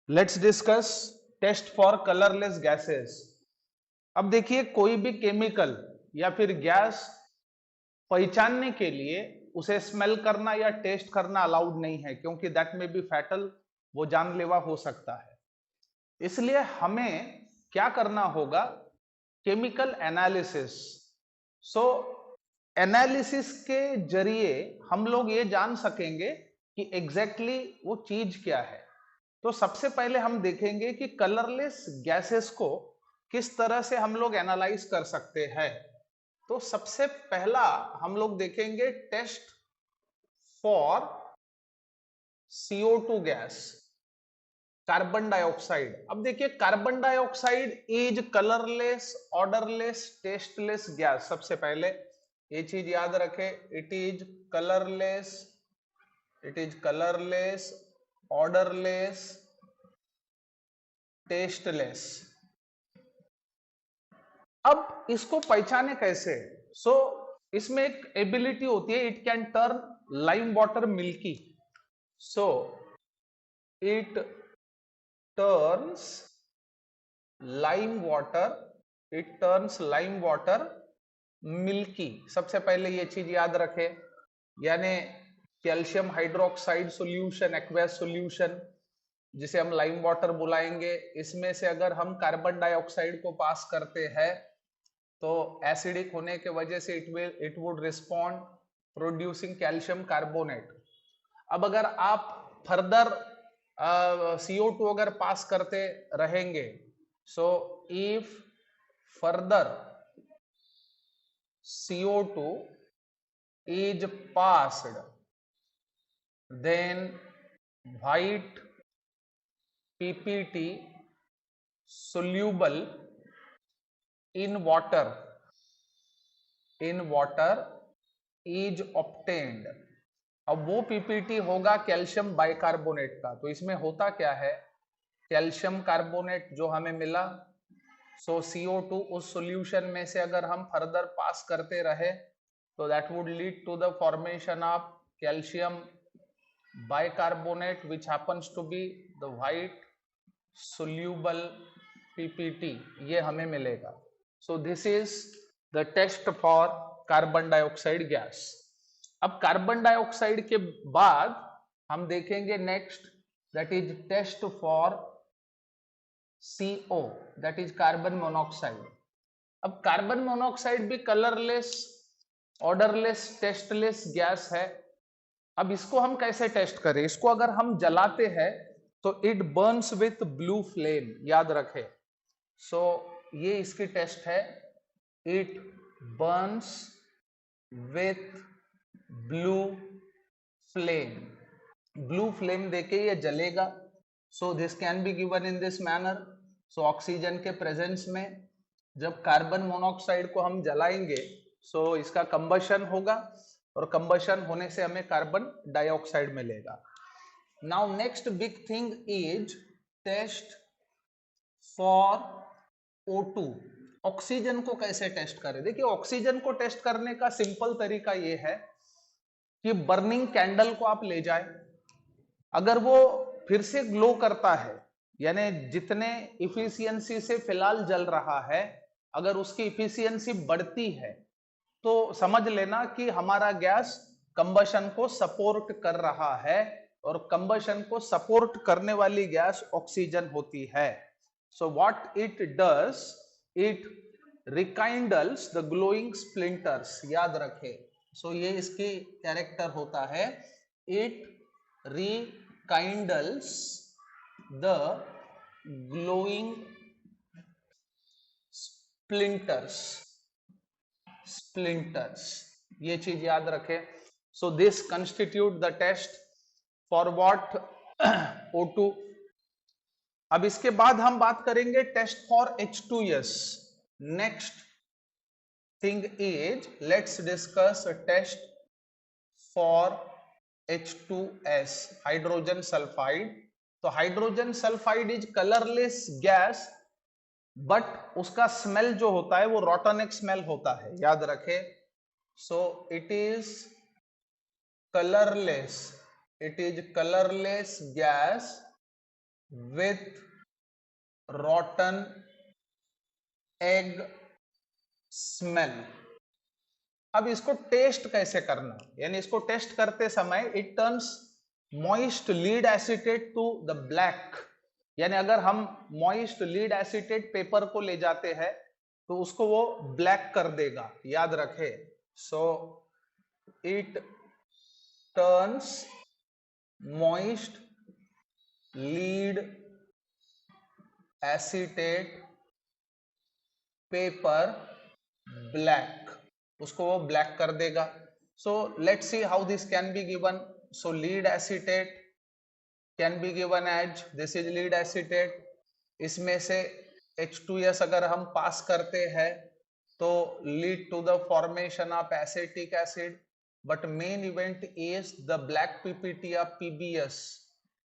Let's discuss test for colourless gases. अब देखिए, कोई भी केमिकल या फिर गैस पहचानने के लिए उसे स्मेल करना या टेस्ट करना अलाउड नहीं है, क्योंकि दैट में बी फैटल, वो जानलेवा हो सकता है। इसलिए हमें क्या करना होगा? Chemical analysis. सो एनालिसिस के जरिए हम लोग ये जान सकेंगे कि एग्जैक्टली वो चीज क्या है। तो सबसे पहले हम देखेंगे कि कलरलेस गैसेस को किस तरह से हम लोग एनालाइज कर सकते हैं। तो सबसे पहला हम लोग देखेंगे test for CO2 gas, carbon dioxide. अब देखिए, carbon dioxide is colourless, odourless, tasteless gas. सबसे पहले ये चीज याद रखे, it is colourless, it is colourless, odourless, tasteless. अब इसको पहचाने कैसे? सो इसमें एक एबिलिटी होती है, it can turn lime water milky. So it turns lime water, it turns lime water milky. सबसे पहले ये चीज याद रखे, यानी calcium hydroxide solution, aqueous solution, जिसे हम लाइम वाटर बुलाएंगे, इसमें से अगर हम कार्बन डाइऑक्साइड को पास करते हैं तो एसिडिक होने के वजह से it would respond producing calcium carbonate. अब अगर आप फर्दर CO2 अगर पास करते रहेंगे, so if further CO2 is passed, then white PPT soluble in water is obtained। अब वो PPT होगा कैल्शियम बाइकार्बोनेट का। तो इसमें होता क्या है, कैल्शियम कार्बोनेट जो हमें मिला, सो CO2 उस सॉल्यूशन में से अगर हम फर्दर पास करते रहे तो that would lead to the formation of calcium bicarbonate, which happens to be the white soluble PPT, ये हमें मिलेगा। So this is the test for carbon dioxide gas. अब कार्बन डाइऑक्साइड के बाद हम देखेंगे next, that is test for CO, that is carbon monoxide. अब carbon monoxide भी कलरलेस, ऑर्डरलेस, टेस्टलेस गैस है। अब इसको हम कैसे टेस्ट करें? इसको अगर हम जलाते हैं तो it Burns with blue flame, याद रखें। सो ये इसकी टेस्ट है, it Burns with blue flame. Blue flame देके ये जलेगा। So this can be given in this manner. So oxygen के प्रेजेंस में जब कार्बन मोनोऑक्साइड को हम जलाएंगे, सो इसका कंबशन होगा, और कंबशन होने से हमें कार्बन डाइऑक्साइड मिलेगा। Now next big thing is test for O2। Oxygen को कैसे टेस्ट करें? देखिए, ऑक्सीजन को टेस्ट करने का सिंपल तरीका ये है कि बर्निंग कैंडल को आप ले जाए, अगर वो फिर से ग्लो करता है, यानी जितने इफिशियंसी से फिलहाल जल रहा है, अगर उसकी इफिशियंसी बढ़ती है तो समझ लेना कि हमारा गैस कंबशन को सपोर्ट कर रहा है, और कंबशन को सपोर्ट करने वाली गैस ऑक्सीजन होती है। So what it does, it rekindles the glowing splinters, याद रखे। सो ये इसकी कैरेक्टर होता है, it rekindles the glowing splinters, ये चीज याद रखें। So this constitute the test for what O2। अब इसके बाद हम बात करेंगे test for H2S। Next thing is, let's discuss test for H2S, hydrogen sulphide. तो hydrogen sulphide is colourless gas, but उसका स्मेल जो होता है वो रोटोनिक स्मेल होता है, याद रखे। So it is colourless, gas, with rotten egg smell. अब इसको टेस्ट कैसे करना, यानी इसको टेस्ट करते समय it turns moist lead acetate to the black, यानी अगर हम मॉइस्ट लीड एसीटेट पेपर को ले जाते हैं तो उसको वो ब्लैक कर देगा, याद रखे. So it turns moist lead acetate paper black, उसको वो ब्लैक कर देगा. So let's see how this can be given. So lead acetate can be given as, this is lead acetate. इसमें से H2S अगर हम पास करते हैं तो lead to the formation of acetic acid, but main event is the black PPT of PBS.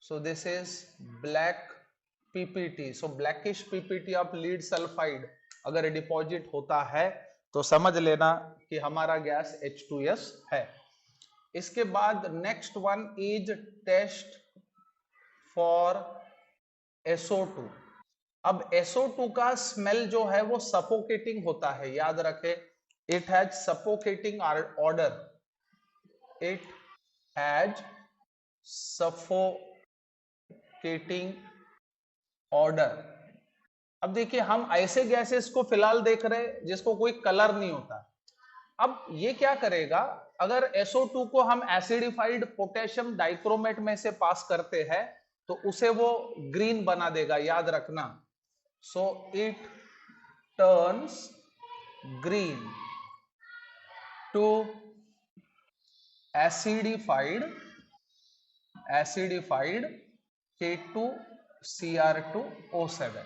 So this is black PPT. So blackish PPT of lead sulphide अगर deposit होता है तो समझ लेना कि हमारा गैस H2S है. इसके बाद next one is test for SO2. अब SO2 का स्मेल जो है वो सफोकेटिंग होता है, याद रखे. It has suffocating order, it has suffocating order. अब देखिए हम ऐसे गैसेस को फिलहाल देख रहे हैं जिसको कोई कलर नहीं होता. अब ये क्या करेगा, अगर SO2 को हम एसिडिफाइड पोटेशियम डाइक्रोमेट में से पास करते हैं तो उसे वो ग्रीन बना देगा, याद रखना. So it turns green to acidified K2Cr2O7.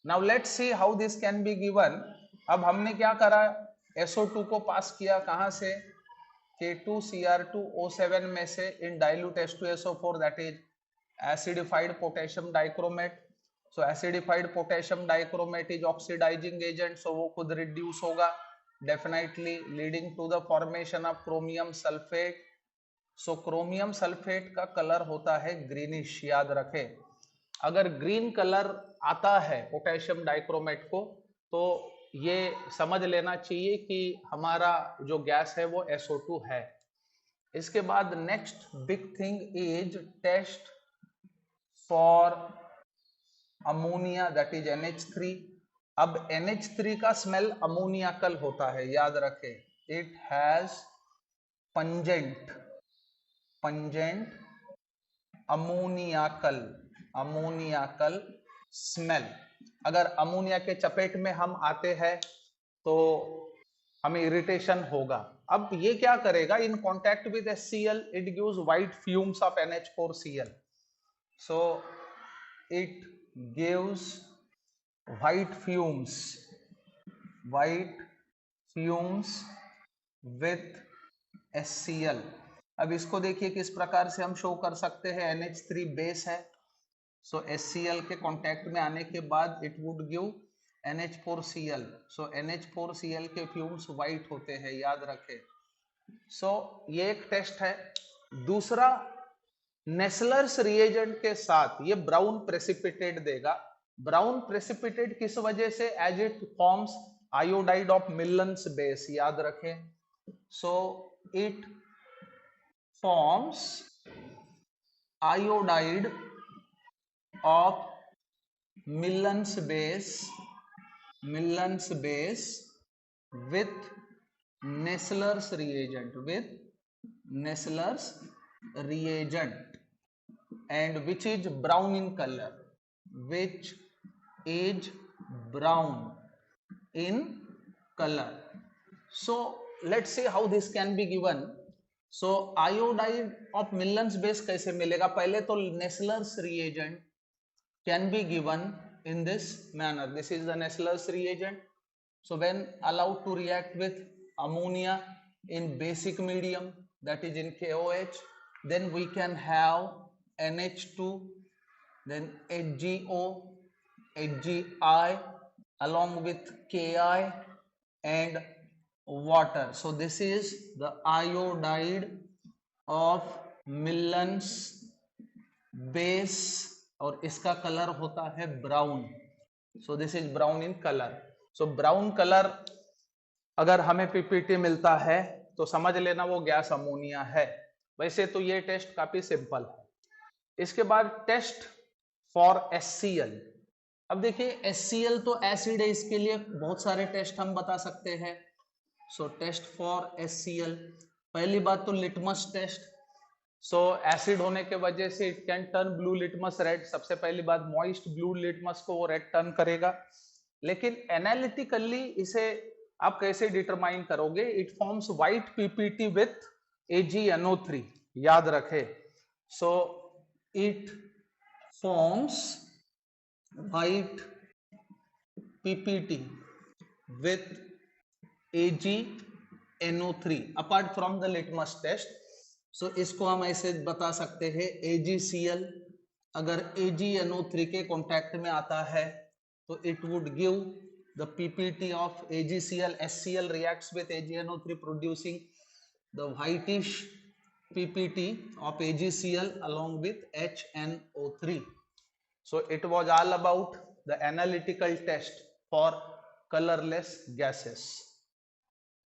Now let's see how this can be given. अब हमने क्या करा, SO2 को पास किया कहां से, K2Cr2O7 में से in dilute H2SO4, that is acidified potassium dichromate. So acidified potassium dichromate is oxidising agent, so वो खुद रिड्यूस होगा definitely, leading to the formation of chromium sulphate. So chromium sulphate का कलर होता है ग्रीनिश, याद रखे. अगर ग्रीन कलर आता है पोटेशियम डाइक्रोमेट को तो ये समझ लेना चाहिए कि हमारा जो गैस है वो SO2 है. इसके बाद next big thing is test for ammonia, that is NH3. अब NH3 का स्मेल अमोनियाकल होता है, याद रखे. It has pungent अमोनियाकल smell. अगर अमोनिया के चपेट में हम आते हैं तो हमें इरिटेशन होगा. अब ये क्या करेगा, in contact with HCl it gives white fumes of NH4Cl. So it gives white fumes with HCl. अब इसको देखिए किस प्रकार से हम शो कर सकते हैं. NH3 बेस है, सो HCl के कांटेक्ट में आने के बाद it would give NH4Cl. So NH4Cl के फ्यूम्स व्हाइट होते हैं, याद रखे. सो ये एक टेस्ट है. दूसरा, नेस्लर्स रिएजेंट के साथ ये ब्राउन प्रेसिपिटेट देगा. ब्राउन प्रेसिपिटेट किस वजह से, as it forms iodide of Millon's base, याद रखें. So it forms iodide of Millen's base with Nessler's reagent, and which is brown in color, So let's see how this can be given. So iodide of Millon's base कैसे मिलेगा, पहले तो Nessler's reagent can be given in this manner. This is the Nessler's reagent. So when allowed to react with ammonia in basic medium, that is in KOH, then we can have NH2, then HgO, HgI along with Ki and water. So this is the iodide of Millen's base और इसका colour होता है brown. So this is brown in colour. So brown colour अगर हमें PPT मिलता है तो समझ लेना वो गैस अमोनिया है। वैसे तो ये टेस्ट काफी सिंपल है। इसके बाद टेस्ट फॉर HCl। अब देखिए HCl तो एसिड है, इसके लिए बहुत सारे टेस्ट हम बता सकते हैं। सो टेस्ट फॉर HCl, पहली बात तो लिटमस टेस्ट। सो एसिड होने के वजह से it can turn blue litmus red. सबसे पहली बात, मॉइस्ट ब्लू लिटमस को वो रेड टर्न करेगा। लेकिन एनालिटिकली इसे आप कैसे डिटरमाइन करोगे? It forms white PPT with AgNO3, याद रखे। So it forms white PPT with AgNO3 apart from the litmus test. सो इसको हम ऐसे बता सकते हैं AgCl अगर AgNO3 के कांटेक्ट में आता है तो it would give the PPT of AgCl. HCl reacts with AgNO3 producing the whitish PPT of AgCl along with HNO3. So it was all about the analytical test for colorless gases.